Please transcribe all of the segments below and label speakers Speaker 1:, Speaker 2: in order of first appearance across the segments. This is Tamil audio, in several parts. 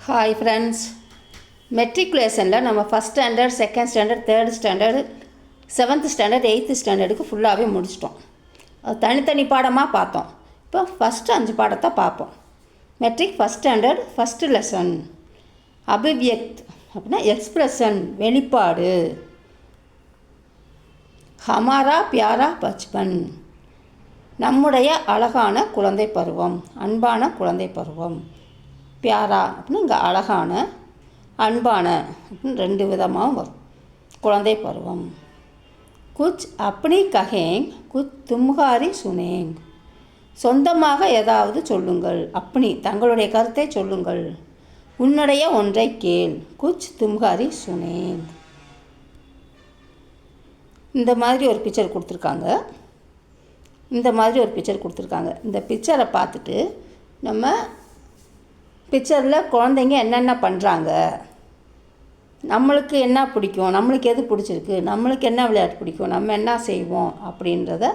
Speaker 1: ஹாய் ஃப்ரெண்ட்ஸ், மெட்ரிகுலேஷனில் நம்ம first standard, second standard, third standard, seventh standard, eighth ஸ்டாண்டர்டுக்கு ஃபுல்லாகவே முடிச்சிட்டோம். அது தனித்தனி பாடமாக பார்த்தோம். இப்போ ஃபஸ்ட்டு 5 பாடத்தை பார்ப்போம். Matric first standard first lesson அபிவ்யக்த் அப்படின்னா எக்ஸ்ப்ரெஷன், வெளிப்பாடு. ஹமாரா பியாரா பச்பன், நம்முடைய அழகான குழந்தை பருவம், அன்பான குழந்தை பருவம். பியாரா அப்படின்னு இங்கே அழகான, அன்பான அப்படின்னு 2 விதமாக வரும். குழந்தை பருவம். குச் அப்படி கஹேங், குச் தும்ஹாரி சுனேங், சொந்தமாக ஏதாவது சொல்லுங்கள். அப்படி தங்களுடைய கருத்தை சொல்லுங்கள். உன்னுடைய ஒன்றை கேள். குச் தும்ஹாரி சுனேங். இந்த மாதிரி ஒரு பிக்சர் கொடுத்துருக்காங்க. இந்த பிக்சரை பார்த்துட்டு நம்ம பிக்சரில் குழந்தைங்க என்னென்ன பண்ணுறாங்க, நம்மளுக்கு என்ன பிடிக்கும், நம்மளுக்கு எது பிடிச்சிருக்கு, நம்மளுக்கு என்ன விளையாட்டு பிடிக்கும், நம்ம என்ன செய்வோம் அப்படின்றத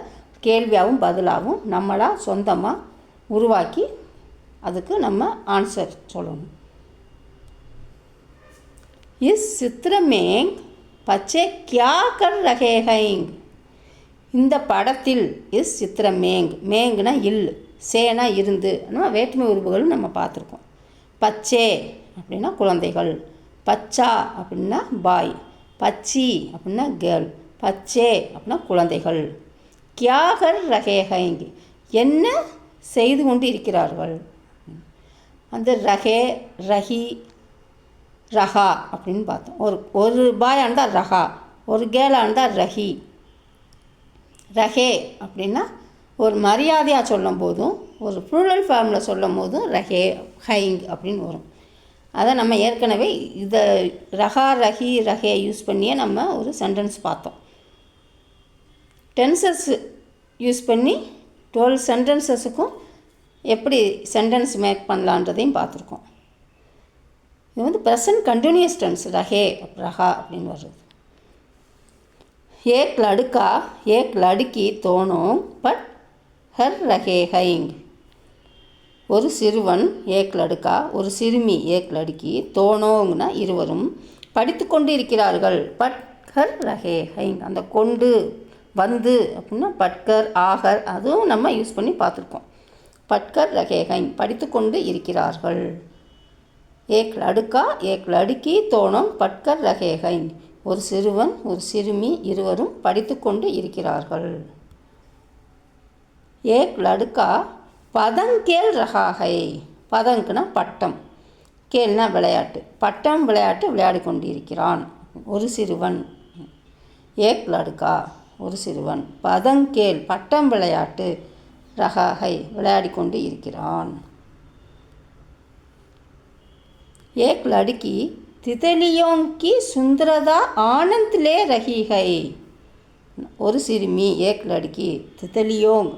Speaker 1: கேள்வியாகவும் பதிலாகவும் நம்மளாக சொந்தமாக உருவாக்கி அதுக்கு நம்ம ஆன்சர் சொல்லணும். இஸ் சித்திரமேங் பச்சை கியா கர் ரஹே ஹைங், இந்த படத்தில் இஸ் சித்திரமேங், மேங்குனா இல், சேனா இருந்து, நம்ம வேற்றுமை உறுப்புகளும் நம்ம பார்த்துருக்கோம். பச்சே அப்படின்னா குழந்தைகள், பச்சா அப்படின்னா பாய், பச்சி அப்படின்னா கேர்ள், பச்சே அப்படின்னா குழந்தைகள். கியாகர் ரஹேஹைங், என்ன செய்து கொண்டு இருக்கிறார்கள். அந்த ரஹே, ரஹி, ரஹா அப்படின்னு பார்த்தோம். ஒரு பாயாக இருந்தால் ரஹா, ஒரு கேர்ளாக இருந்தால் ரஹி. ரஹே அப்படின்னா ஒரு மரியாதையாக சொல்லும் போதும், ஒரு ப்ளூரல் ஃபார்மில் சொல்லும் போதும் ரஹே ஹைங் அப்படின்னு வரும். அதை நம்ம ஏற்கனவே இதை ரஹா, ரஹி, ரஹே யூஸ் பண்ணியே நம்ம ஒரு சென்டென்ஸ் பார்த்தோம். டென்சஸ் யூஸ் பண்ணி 12 சென்டென்சஸுக்கும் எப்படி சென்டென்ஸ் மேக் பண்ணலான்றதையும் பார்த்துருக்கோம். இது வந்து ப்ரெசன்ட் கண்டினியூஸ் டென்ஸ், ரஹே ரஹா அப்படின்னு வருது. ஏக் லடுக்கா ஏக் லடுக்கி தோணும் பட் ஹர் ரஹே ஹைங், ஒரு சிறுவன் ஏக் லடுக்கா, ஒரு சிறுமி ஏக் லடுக்கி, தோனோங்கன்னா இருவரும் படித்து கொண்டு இருக்கிறார்கள். பட் ஹர் ரஹே ஹைங், அந்த கொண்டு வந்து அப்படின்னா பட்கர், ஆகர், அதுவும் நம்ம யூஸ் பண்ணி பார்த்துருக்கோம். பட்கர் ரஹே ஹைங், படித்து கொண்டு இருக்கிறார்கள். ஏக் லடுக்கா ஏக் லடுக்கி தோணும் பட்கர் ரஹே ஹைங், ஒரு சிறுவன் ஒரு சிறுமி இருவரும் படித்து கொண்டு இருக்கிறார்கள். ஏக் லடுக்கா பதங் கேல் ரஹா ஹை, பதங்குனா பட்டம், கேள்னா விளையாட்டு, பட்டம் விளையாட்டு விளையாடி கொண்டு இருக்கிறான். ஒரு சிறுவன், ஏக் லடுக்கா ஒரு சிறுவன், பதங் கேல் பட்டம் விளையாட்டு, ரஹா ஹை விளையாடி கொண்டு இருக்கிறான். ஏக் லடுக்கி திதலியோங் கி சுந்தரதா ஆனந்த் லே ரஹி ஹை, ஒரு சிறுமி ஏக் லடுக்கி, திதலியோங்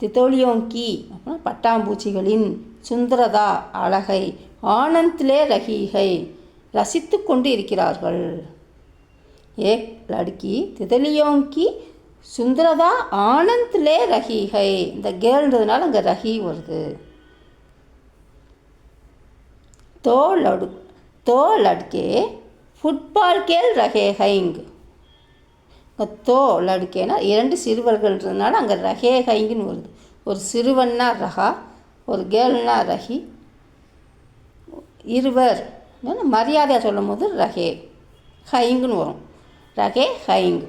Speaker 1: திதோலியோங்கி அப்படின்னா பட்டாம்பூச்சிகளின், சுந்தரதா அழகை, ஆனந்த்லே ரஹீஹை ரசித்து கொண்டு இருக்கிறார்கள். ஏக் லடுக்கி திதலியோங்கி சுந்தரதா ஆனந்த்லே ரஹீஹை, இந்த கேர்ன்றதுனால அங்கே ரஹி வருது. தோ லடுக்கே ஃபுட்பால் கேல் ரஹே ஹைங், தோ லடுக்கேனா 2 சிறுவர்கள்ன்றதுனால அங்கே ரஹே ஹைங்குன்னு வருது. ஒரு சிறுவன்னா ரஹா, ஒரு கேர்ள்னா ரஹி, இருவர் மரியாதையாக சொல்லும் போது ரஹே ஹைங்குன்னு வரும். ரஹே ஹைங்,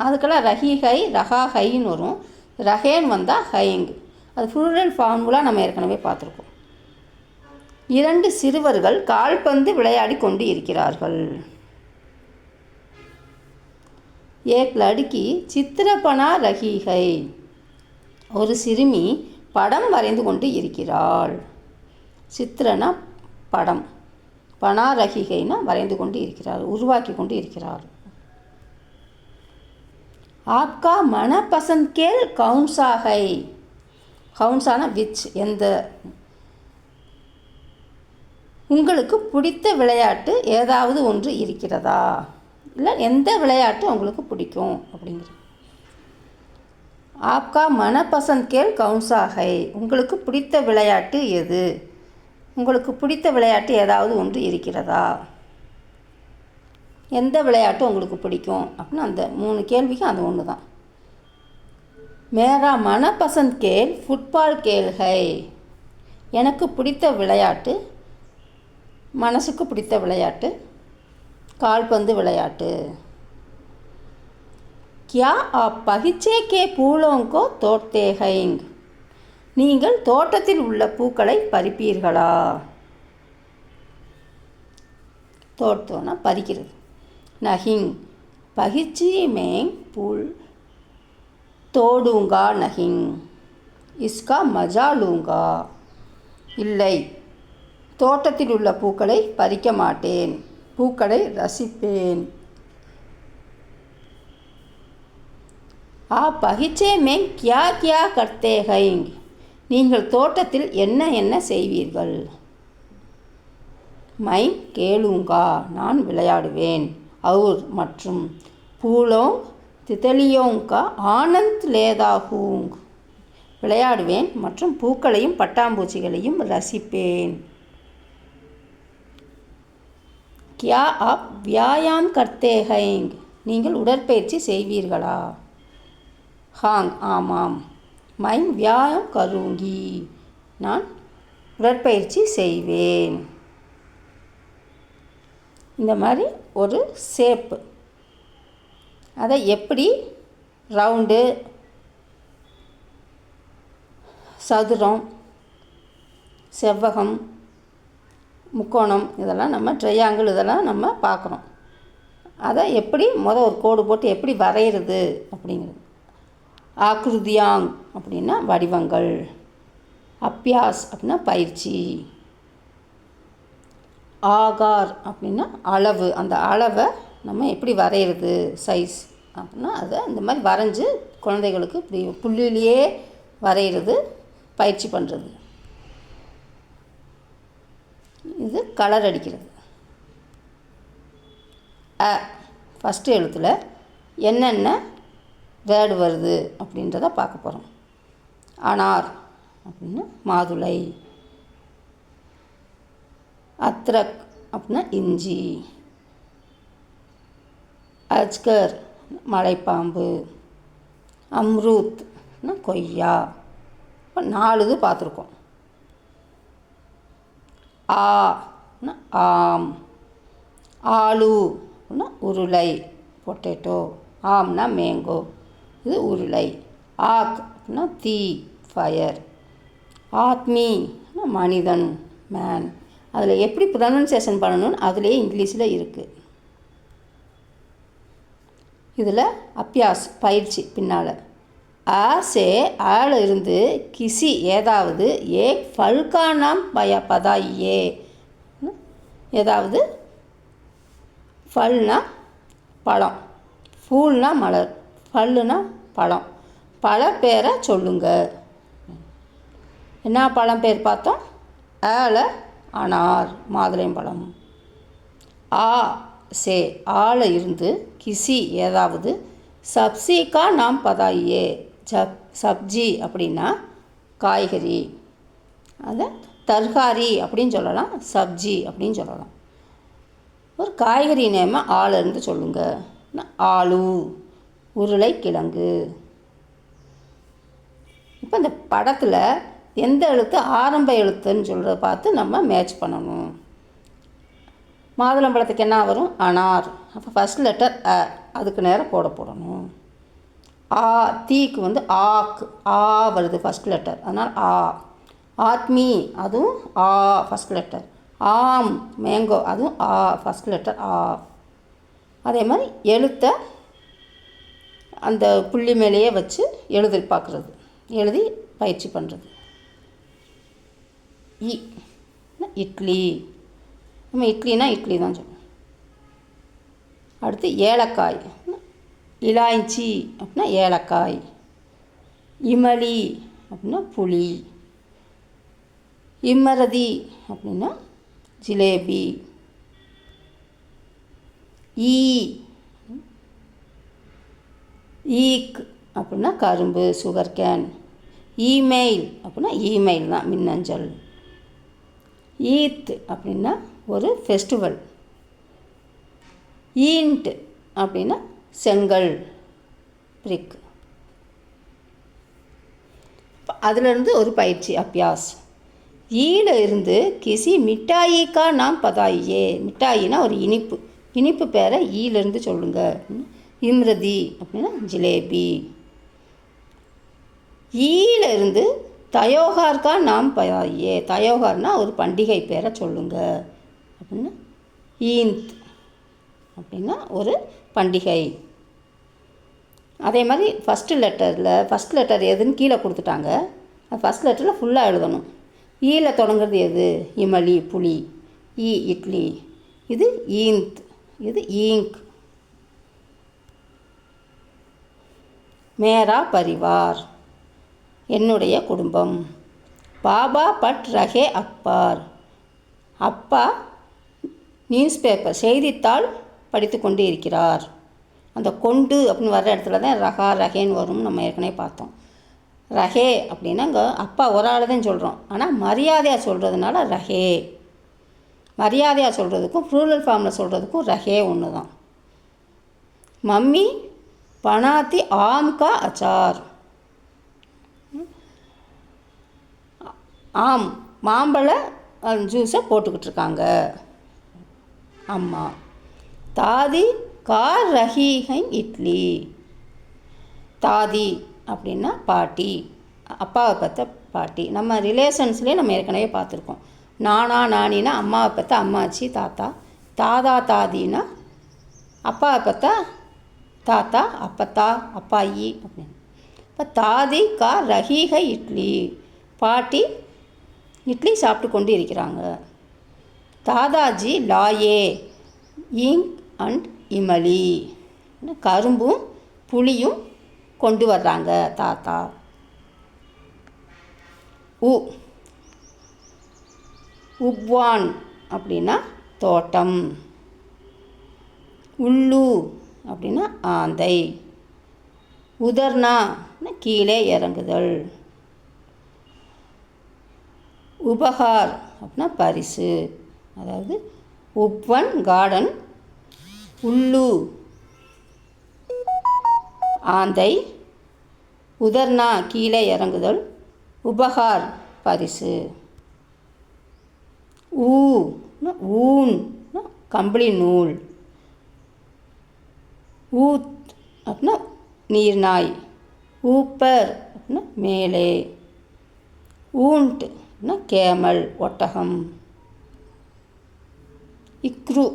Speaker 1: அதுக்கெல்லாம் ரஹி ஹை, ரஹா ஹைன்னு வரும். ரஹேன்னு வந்தால் ஹைங், அது ப்ளூரல் ஃபார்முலா நம்ம ஏற்கனவே பார்த்துருக்கோம். 2 சிறுவர்கள் கால்பந்து விளையாடி கொண்டு இருக்கிறார்கள். ஏக் லடுக்கி சித்திரப்பனா ரஹி ஹை, ஒரு சிறுமி படம் வரைந்து கொண்டு இருக்கிறாள். சித்திரனா படம், பனா ரஹிகைனா வரைந்து கொண்டு இருக்கிறார், உருவாக்கி கொண்டு இருக்கிறார். ஆப்கா மனப்பசந்த் கேல் கவுன்சா ஹை, கவுன்சானா விச், எந்த, உங்களுக்கு பிடித்த விளையாட்டு ஏதாவது ஒன்று இருக்கிறதா, இல்லை எந்த விளையாட்டு உங்களுக்கு பிடிக்கும் அப்படிங்கிறது. ஆப்கா மனப்பசந்த் கேல் கவுன்சா ஹை, உங்களுக்கு பிடித்த விளையாட்டு எது, உங்களுக்கு பிடித்த விளையாட்டு ஏதாவது ஒன்று இருக்கிறதா? எந்த விளையாட்டு உங்களுக்கு பிடிக்கும் அப்படின்னு அந்த 3 கேள்விக்கும் அது ஒன்று தான். மேரா மனப்பசந்த் கேல் ஃபுட்பால் கேல் ஹை. எனக்கு பிடித்த விளையாட்டு, மனசுக்கு பிடித்த விளையாட்டு கால்பந்து விளையாட்டு. क्या आप பகிச்சே கே பூலோங்கோ தோட்டே ஹைங். நீங்கள் தோட்டத்தில் உள்ள பூக்களை பறிப்பீர்களா? தோட்டம்னா பறிக்கிறது. நஹிங் பகிச்சி மேங் புல் தோடுங்கா நஹிங். இஸ்கா மஜா லூங்கா. இல்லை, தோட்டத்தில் உள்ள பூக்களை பறிக்க மாட்டேன், பூக்களை ரசிப்பேன். आप பகிச்சே மேங் கியா கியா கர்த்தே ஹைங். நீங்கள் தோட்டத்தில் என்ன செய்வீர்கள்? மை கேளுங்கா நான் விளையாடுவேன். और மற்றும் பூலோங் திதலியோங்கா ஆனந்த் லேதா ஹூங். விளையாடுவேன் மற்றும் பூக்களையும் பட்டாம்பூச்சிகளையும் ரசிப்பேன். கியா ஆப் வியாயாம் கர்த்தே ஹைங். நீங்கள் உடற்பயிற்சி செய்வீர்களா? ஹாங் ஆமாம். மை வியாயாம் கருங்கி நான் உடற்பயிற்சி செய்வேன். இந்த மாதிரி ஒரு ஷேப்பு, அதை எப்படி ரவுண்டு, சதுரம், செவ்வகம், முக்கோணம், இதெல்லாம் நம்ம ட்ரையாங்கிள் இதெல்லாம் நம்ம பார்க்குறோம். அதை எப்படி ஒரு கோடு போட்டு எப்படி வரைகிறது அப்படிங்கிறது. ஆக்ருதியாங் அப்படின்னா வடிவங்கள், அப்பியாஸ் அப்படின்னா பயிற்சி, ஆகார் அப்படின்னா அளவு, அந்த அளவை நம்ம எப்படி வரைகிறது சைஸ் அப்படின்னா அதை இந்த மாதிரி வரைஞ்சி குழந்தைகளுக்கு இப்படி புள்ளிலேயே வரைகிறது பயிற்சி பண்ணுறது. இது கலர் அடிக்கிறது. ஃபஸ்ட்டு எழுத்தில் என்னென்ன வேர்டு வருது அப்படின்றத பார்க்க போகிறோம். அனார் அப்படின்னா மாதுளை, அத்ரக் அப்படின்னா இஞ்சி, அஜ்கர் மலைப்பாம்பு, அம்ரூத்னா கொய்யா. இப்போ 4 இது பார்த்துருக்கோம். ஆனா ஆம், ஆலு அப்படின்னா உருளை பொட்டேட்டோ, ஆம்னா மேங்கோ இது உருளை, ஆக் அப்படின்னா தீ ஃபயர், ஆத்மின்னா மனிதன் மேன். அதில் எப்படி ப்ரொனன்சியேஷன் பண்ணணும்னு அதுலேயே இங்கிலீஷில் இருக்குது. இதில் அப்பியாஸ் பயிற்சி பின்னால் ஆசே ஆள இருந்து கிசி ஏதாவது ஏ ஃபல்கானாம் பதாயே. ஏதாவது ஃபல்னா பழம், ஃபூல்னா மலர், ஃபல்லுனா பழம், பழ பேரை சொல்லுங்க. என்ன பழம் பேர் பார்த்தோம்? ஆல அனார் மாதுளைப்பழம். ஆ சே ஆல இருந்து கிசி ஏதாவது சப்சிக்கா நாம் பதாயே. சப்ஜி அப்படின்னா காய்கறி, அதை தர்காரி அப்படின்னு சொல்லலாம், சப்ஜி அப்படின்னு சொல்லலாம். ஒரு காய்கறி நேம ஆலேருந்து சொல்லுங்கள். ஆலு உருளைக்கிழங்கு. இப்போ இந்த படத்தில் எந்த எழுத்து ஆரம்ப எழுத்துன்னு சொல்கிறத பார்த்து நம்ம மேட்ச் பண்ணணும். மாதுளம்பழத்துக்கு என்ன வரும்? அனார். அப்போ ஃபஸ்ட் லெட்டர் அ, அதுக்கு நேரம் கோடை போடணும். ஆ தீக்கு வந்து ஆக், ஆ வருது ஃபஸ்ட் லெட்டர், அதனால் ஆ. ஆத்மி அதுவும் ஆ ஃபஸ்ட் லெட்டர். ஆம் மேங்கோ அதுவும் ஆ ஃபஸ்ட் லெட்டர் ஆ. அதே மாதிரி எழுத்தை அந்த புள்ளி மேலேயே வச்சு எழுதி பார்க்குறது, எழுதி பயிற்சி பண்ணுறது. இட்லி, நம்ம இட்லினா இட்லி தான் சொல்லுவோம். அடுத்து ஏலக்காய், இலாய்ச்சி அப்படின்னா ஏலக்காய். இமலி அப்படின்னா புளி. இம்மரதி அப்படின்னா ஜிலேபி. ஈக் அப்படின்னா கரும்பு சுகர் கேன். இமெயில் அப்படின்னா இமெயில் தான் மின்னஞ்சல். ஈத் அப்படின்னா ஒரு ஃபெஸ்டிவல். ஈண்ட் அப்படின்னா செங்கல், பிரிக். அதிலிருந்து ஒரு பயிற்சி அபியாஸ். ஈல இருந்து கிசி மிட்டாயிக்கா நாம் பதாயியே. மிட்டாயினா ஒரு இனிப்பு, இனிப்பு பேரை ஈலேருந்து சொல்லுங்கள். இம்ரதி அப்படின்னா ஜிலேபி. ஈல இருந்து தயோகார்கா நாம் பதாயியே. தயோகார்னால் ஒரு பண்டிகை பேரை சொல்லுங்கள் அப்படின்னா ஈந்த் அப்படின்னா ஒரு பண்டிகை. அதே மாதிரி ஃபஸ்ட் லெட்டர் எதுன்னு கீழே கொடுத்துட்டாங்க. ஃபஸ்ட் லெட்டரில் ஃபுல்லாக எழுதணும். ஈல தொடங்குறது எது? இமலி, புலி. இட்லி. இது ஈந்த், இது ஈங்க். மேரா பரிவார் என்னுடைய குடும்பம். பாபா பட் ரஹே அக்பார். அப்பா நியூஸ் பேப்பர் செய்தித்தாள் படித்து கொண்டு இருக்கிறார். அந்த கொண்டு அப்படின்னு வர்ற இடத்துல தான் ரஹா ரஹேன்னு வரும். நம்ம ஏற்கனவே பார்த்தோம். ரஹே அப்படின்னா இங்கே அப்பா ஒரு ஆள் தான் சொல்கிறோம். ஆனால் மரியாதையாக சொல்கிறதுனால ரஹே. மரியாதையாக சொல்கிறதுக்கும் ப்ளூரல் ஃபார்மில் சொல்கிறதுக்கும் ரஹே ஒன்று தான். மம்மி பனாத்தி ஆம் கா அச்சார். ஆம் மாம்பழ ஜூஸை போட்டுக்கிட்டு இருக்காங்க அம்மா. தாதி கார் ரஹீஹை இட்லி. தாதி அப்படின்னா பாட்டி, அப்பாவை பெற்ற பாட்டி. நம்ம ரிலேஷன்ஸ்லேயே நம்ம ஏற்கனவே பார்த்துருக்கோம். நானா நானினா அம்மாவை பெற்ற அம்மாச்சி தாத்தா. தாதா தாதினா அப்பாவை பெற்ற தாத்தா அப்பத்தா அப்பாயி அப்படின்னு. இப்போ தாதி கார் ரஹீஹை இட்லி. பாட்டி இட்லி சாப்பிட்டு கொண்டு இருக்கிறாங்க. தாதாஜி லாயே இங்க் அண்ட் இமலி. கரும்பும் புளியும் கொண்டு வர்றாங்க தாத்தா. உப்வான் அப்படின்னா தோட்டம். உள்ளு அப்படின்னா ஆந்தை. உதர்னா கீழே இறங்குதல். உபகார் அப்படின்னா பரிசு. அதாவது உப்வன் கார்டன், உள்ளு ஆந்தை, உதர்னா கீழே இறங்குதல், உபகார் பரிசு. ஊன் கம்பளி நூல். ஊத் அப்படின்னா நீர்நாய். ஊப்பர் அப்படின்னா மேலே. ஊண்ட் அப்படின்னா கேமல் ஒட்டகம். இக்ரு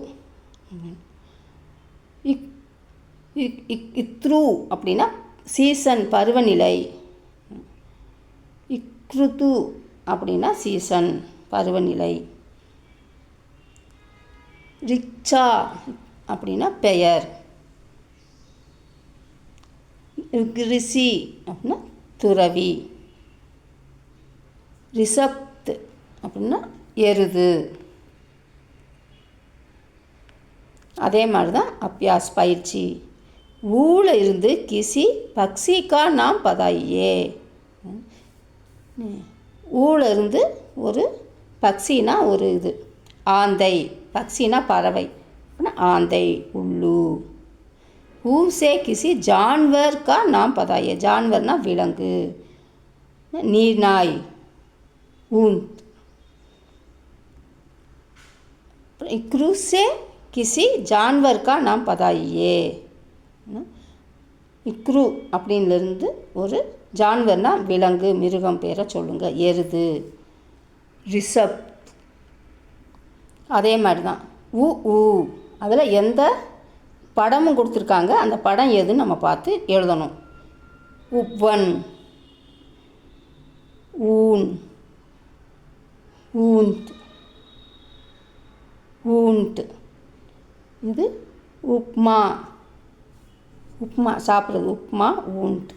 Speaker 1: இத்ரு அப்படின்னா சீசன் பருவநிலை. இக்ருது அப்படின்னா சீசன் பருவநிலை. ரிக்ஷா அப்படின்னா பெயர். ரிஷி அப்படின்னா துறவி. ரிசப்த் அப்படின்னா எருது. அதே மாதிரி தான் அபியாஸ் பயிற்சி. ஊல இருந்து கிசி பக்ஷிக்கா நாம் பதாயியே. ஊல இருந்து ஒரு பக்ஷினா ஒரு இது ஆந்தை. பக்ஷினா பறவை, ஆந்தை உள்ளு. ஊசே கிசி ஜான்வர் கா நாம் பதாயே. ஜான்வர்னா விலங்கு. நீர்நாய் ஊந்த். இக்ரூசே கிசி ஜான்வர் கா நாம் பதாயியே. இக்ரு அப்படின்லேருந்து ஒரு ஜான்வர்னா விலங்கு மிருகம் பேரை சொல்லுங்கள். எருது. ரிஷப். அதே மாதிரி தான் ஊ அதில் எந்த படமும் கொடுத்துருக்காங்க, அந்த படம் எதுன்னு நம்ம பார்த்து எழுதணும். உப்வன், ஊன், ஊந்த், ஊண்ட். இது உப்மா. உப்மா சாப்பிட்றது. உப்மா ஊண்ட்.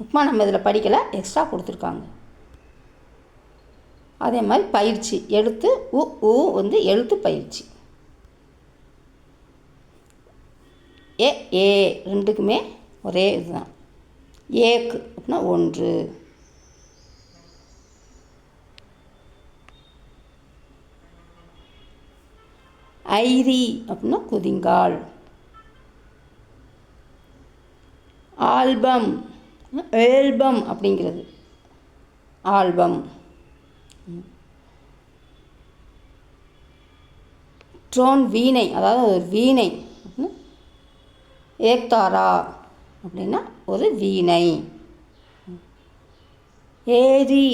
Speaker 1: உப்மா நம்ம இதில் படிக்கலை, எக்ஸ்ட்ரா கொடுத்துருக்காங்க. அதே மாதிரி பயிற்சி எழுத்து. வந்து எழுத்து பயிற்சி. ஏ ரெண்டுக்குமே ஒரே இதுதான். ஏக்கு அப்படின்னா ஒன்று. ஐரி அப்படின்னா குதிங்கால். ஆல்பம் ஏல்பம் அப்படிங்கிறது ஆல்பம். ட்ரோன் வீணை, அதாவது ஒரு வீணை. ஏக்தாரா அப்படின்னா ஒரு வீணை. ஏரி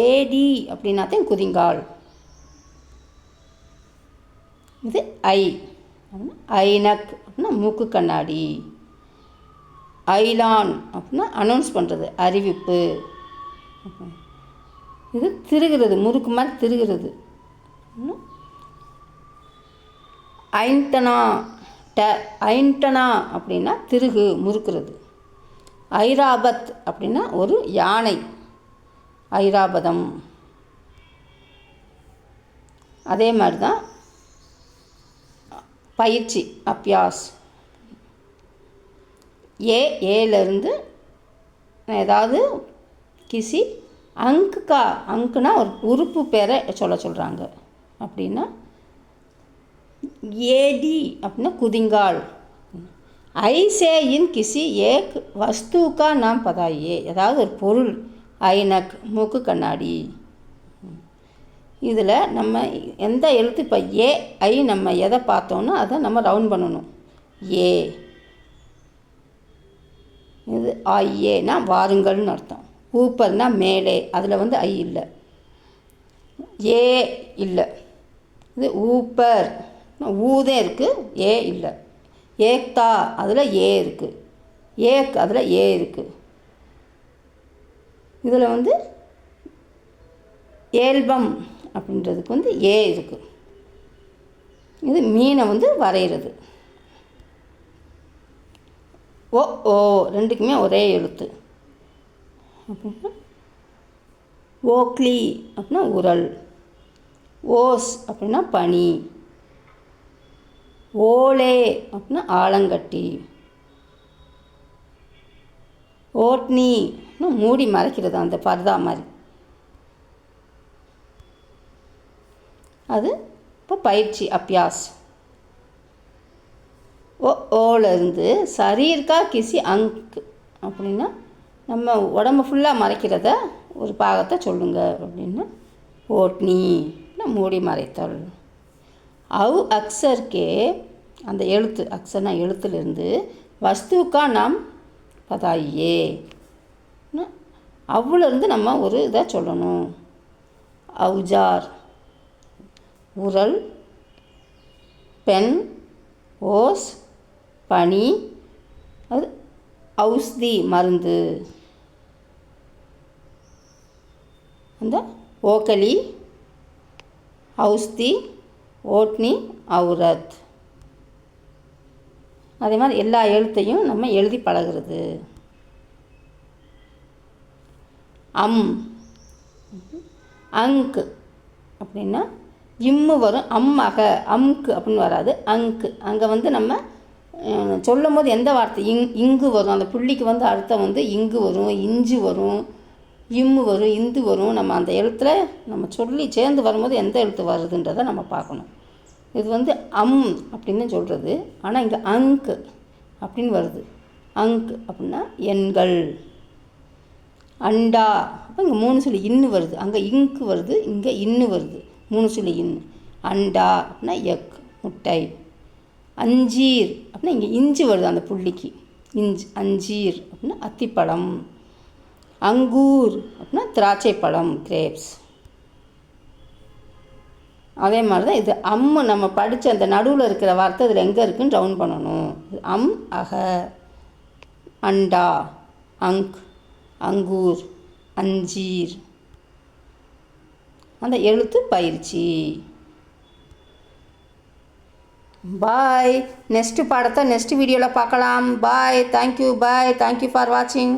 Speaker 1: ஏடி அப்படின்னாத்தையும் குதிங்கால். இது ஐ அப்படின்னா ஐனக் அப்படின்னா மூக்கு கண்ணாடி. ஐலான் அப்படின்னா அனௌன்ஸ் பண்ணுறது, அறிவிப்பு. இது திருகிறது, முறுக்கு மாதிரி திருகிறது. ஐண்டனா ஐண்டனா அப்படின்னா திருகு, முறுக்கிறது. ஐராபத் அப்படின்னா ஒரு யானை, ஐராபதம். அதே மாதிரி தான் பயிற்சி, அபியாஸ். ஏலேருந்து ஏதாவது கிசி அங்குக்கா, அங்குனா ஒரு உறுப்பு பேரை சொல்கிறாங்க அப்படின்னா ஏடி அப்படின்னா குதிங்கால். ஐசே இன் கிசி ஏக் வஸ்துக்கா நாம் பதாயே, ஏதாவது ஒரு பொருள். ஐனக் மூக்கு கண்ணாடி. இதில் நம்ம எந்த எழுத்து, இப்போ ஏ ஐ நம்ம எதை பார்த்தோன்னா அதை நம்ம ரவுண்ட் பண்ணணும். ஏ இது ஐயேனா வாருங்கள்னு அர்த்தம். ஊப்பர்னா மேலே, அதில் வந்து ஐ இல்லை. ஏ இல்லை. இது ஊப்பர், ஊதே இருக்குது, ஏ இல்லை. ஏக்தா அதில் ஏ இருக்குது, ஏக் அதில் ஏ இருக்குது. இதில் வந்து ஏல்பம் அப்படின்றதுக்கு வந்து ஏ இருக்குது. இது மீனை வந்து வரைகிறது. ஓ ஓ ரெண்டுக்குமே ஒரே எழுத்து. அப்படின்னா ஓக்லி அப்படின்னா உரல். ஓஸ் அப்படின்னா பனி. ஓலே அப்படின்னா ஆலங்கட்டி. ஓட்னி மூடி மறைக்கிறது, அந்த பர்தா மாதிரி. அது இப்போ பயிற்சி, அபியாஸ். ஓலேருந்து சரீர்கா கிசி அங்க் அப்படின்னா நம்ம உடம்பு ஃபுல்லாக மறைக்கிறத ஒரு பாகத்தை சொல்லுங்க அப்படின்னா ஓட்னி மூடி மறைத்தல். அவு அக்சர்கே அந்த எழுத்து, அக்சர்னா எழுத்துலேருந்து வஸ்துக்கா நாம் பதாயே, அவ்விலேருந்து நம்ம ஒரு இதை சொல்லணும். அவுஜார் உரல், பென், ஓஸ் பனி, அது ஔஸ்தி மருந்து. அந்த ஓக்கலி, ஔஸ்தி, ஓட்னி, ஔரத். அதே மாதிரி எல்லா எழுத்தையும் நம்ம எழுதி பழகிறது. அங்க் அப்படின்னா இம்மு வரும், அம்மக அம்க்கு அப்படின்னு வராது, அங்கு. அங்கே வந்து நம்ம சொல்லும் போது எந்த வார்த்தை இங்கு வரும், அந்த புள்ளிக்கு வந்து அர்த்தம் வந்து இங்கு வரும், இஞ்சு வரும், இம்மு வரும், இந்து வரும். நம்ம அந்த எழுத்தில் நம்ம சொல்லி சேர்ந்து வரும்போது எந்த எழுத்து வருதுன்றதை நம்ம பார்க்கணும். இது வந்து அப்படின்னு சொல்கிறது, ஆனால் இங்கே அங்கு அப்படின்னு வருது. அங்க் அப்படின்னா எண்கள். அண்டா அப்போ இங்கே 3 சொல்லி இன்னு வருது, அங்கே இங்கு வருது, இங்கே இன்னு வருது, 3 சொல்லி இன்னு. அண்டா அப்படின்னா எக், முட்டை. அஞ்சீர் அப்படின்னா இங்கே இஞ்சி வருது அந்த புள்ளிக்கு, அஞ்சீர் அப்படின்னா அத்திப்பழம். அங்கூர் அப்படின்னா திராட்சை பழம், கிரேப்ஸ். அதே மாதிரி தான் இது நம்ம படித்த அந்த நடுவில் இருக்கிற வார்த்தை இதில் எங்கே இருக்குதுன்னு ரவுண்ட் பண்ணணும். அக, அண்டா, அங்க், அங்கூர், அஞ்சீர். அந்த எழுத்து பயிற்சி. பாய். நெக்ஸ்ட்டு பாடத்தை நெக்ஸ்ட் வீடியோவில் பார்க்கலாம். பாய். தேங்க்யூ. பாய். தேங்க்யூ ஃபார் வாட்சிங்.